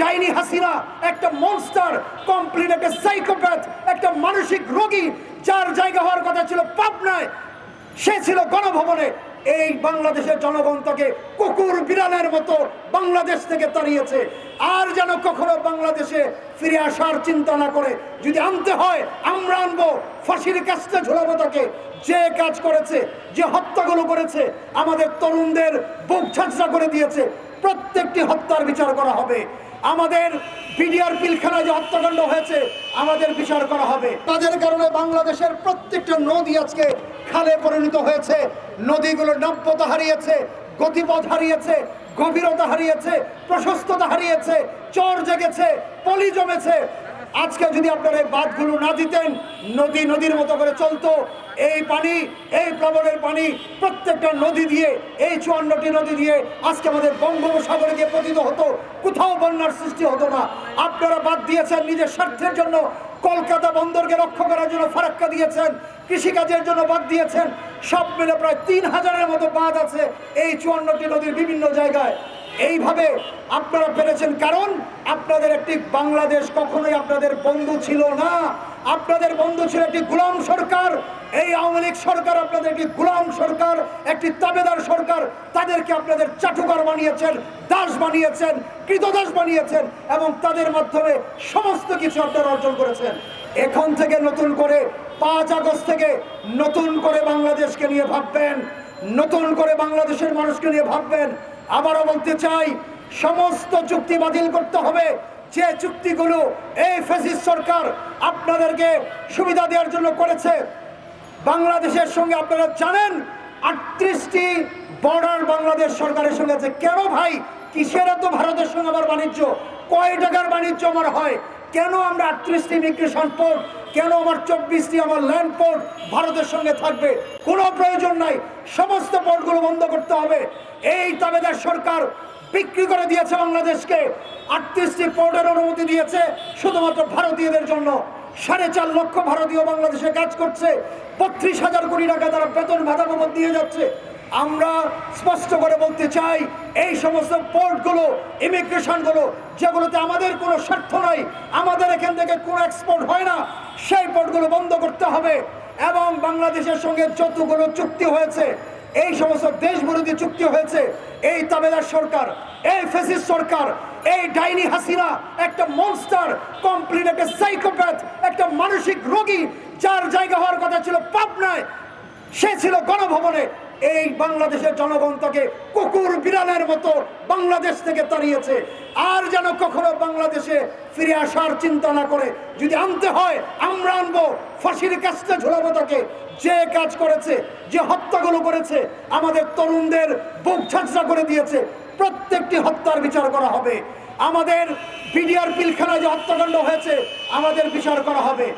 ডাইনি হাসিনা একটা monster, complete একটা সাইকোপ্যাথ, একটা মানসিক রোগী, যার জায়গা হওয়ার কথা ছিল পাবনায়, সে ছিল গণভবনে। এই বাংলাদেশের জনগণ তাকে কুকুর বিড়ালের মতো বাংলাদেশ থেকে তাড়িয়েছে। আর যেন কখনো বাংলাদেশে ফিরে আসার চিন্তা না করে। যদি আনতে হয় আমরা আনবো, ফাঁসির কাস্তে ঝুলাবো তাকে। যে কাজ করেছে, যে হত্যাগুলো করেছে, আমাদের তরুণদের বুক ঝাঁঝরা করে দিয়েছে, প্রত্যেকটি হত্যার বিচার করা হবে। আমাদের বিডিআর পিলখানায় যে হত্যাকাণ্ড হয়েছে, আমাদের বিচার করা হবে। তাদের কারণে বাংলাদেশের প্রত্যেকটা নদী আজকে খালে পরিণত হয়েছে। নদীগুলো নাব্যতা হারিয়েছে, গতিপথ হারিয়েছে, গভীরতা হারিয়েছে, প্রশস্ততা হারিয়েছে, চর জেগেছে, পলি জমেছে। আজকে যদি আপনারা এই বাঁধগুলো না দিতেন, নদী নদীর মতো করে চলতো। এই পানি, এই প্লাবনের পানি প্রত্যেকটা নদী দিয়ে, এই 54টি নদী দিয়ে আজকে আমাদের বঙ্গোপসাগরে গিয়ে পতিত হতো, কোথাও বন্যার সৃষ্টি হতো না। আপনারা বাদ দিয়েছেন নিজের স্বার্থের জন্য। কলকাতা বন্দরকে রক্ষা করার জন্য ফারাক্কা দিয়েছেন, কৃষিকাজের জন্য বাদ দিয়েছেন। সব মিলে প্রায় 3000-এর মতো বাঁধ আছে এই 54টি নদীর বিভিন্ন জায়গায়। এইভাবে আপনারা পেরেছেন, কারণ আপনাদের একটি বাংলাদেশ কখনোই আপনাদের বন্ধু ছিল না। আপনাদের বন্ধু ছিল একটি গোলাম সরকার। এই আওয়ামী লীগ সরকার আপনাদের একটি গোলাম সরকার, একটি তাবেদার সরকার। তাদেরকে আপনাদের চাটুকার বানিয়েছেন, দাস বানিয়েছেন, কৃতদাস বানিয়েছেন, এবং তাদের মাধ্যমে সমস্ত কিছু আপনারা অর্জন করেছেন। এখন থেকে নতুন করে 5 আগস্ট থেকে নতুন করে বাংলাদেশকে নিয়ে ভাববেন, নতুন করে বাংলাদেশের মানুষকে নিয়ে ভাববেন। আবারও বলতে চাই, সমস্ত চুক্তি বাতিল করতে হবে। যে চুক্তিগুলো এই ফ্যাসিস্ট সরকার আপনাদেরকে সুবিধা দেওয়ার জন্য করেছে। বাংলাদেশের সঙ্গে আপনারা জানেন 38টি বর্ডার বাংলাদেশ সরকারের সঙ্গে আছে। কেন ভাই, কিসের এত ভারতের সঙ্গে আমার বাণিজ্য? কয় টাকার বাণিজ্য আমার হয়? কেন আমরা 38টি ইমিগ্রেশন পোর্ট, কেন আমার 24টি আমার ল্যান্ড পোর্ট ভারতের সঙ্গে থাকবে? কোনো প্রয়োজন নাই। সমস্ত পোর্টগুলো বন্ধ করতে হবে। এই তাবেদার সরকার বিক্রি করে দিয়েছে বাংলাদেশকে। 38টি পোর্টের অনুমতি দিয়েছে শুধুমাত্র ভারতীয়দের জন্য। 4.5 লক্ষ ভারতীয় বাংলাদেশে কাজ করছে। 32,000 কোটি টাকা তারা বেতন ভাতা বাবদ দিয়ে যাচ্ছে। আমরা স্পষ্ট করে বলতে চাই, এই সমস্ত পোর্টগুলো, ইমিগ্রেশনগুলো যেগুলোতে আমাদের কোনো স্বার্থ নাই, আমাদের এখান থেকে কোনো এক্সপোর্ট হয় না, সেই পোর্টগুলো বন্ধ করতে হবে। এবং বাংলাদেশের সঙ্গে যতগুলো চুক্তি হয়েছে, এই সমস্ত দেশ বিরোধী চুক্তি হয়েছে, এই তাবেদার সরকার, এই ফ্যাসিস্ট সরকার, এই ডাইনি হাসিনা একটা মনস্টার, কমপ্লিট একটা সাইকোপ্যাথ, একটা মানসিক রোগী, যার জায়গা হওয়ার কথা ছিল পাবনায়, সে ছিল গণভবনে। এই বাংলাদেশের জনগণ তাকে কুকুর বিড়ালের মতো বাংলাদেশ থেকে তাড়িয়েছে। আর যেন কখনো বাংলাদেশে ফিরে আসার চিন্তা না করে। যদি আনতে হয় আমরা আনবো, ফাঁসির কাস্তে ঝুলাবো তাকে। যে কাজ করেছে, যে হত্যাগুলো করেছে, আমাদের তরুণদের বুক ঝাঁঝরা করে দিয়েছে, প্রত্যেকটি হত্যার বিচার করা হবে। আমাদের বিডিআর পিলখানায় যে হত্যাকাণ্ড হয়েছে, আমাদের বিচার করা হবে।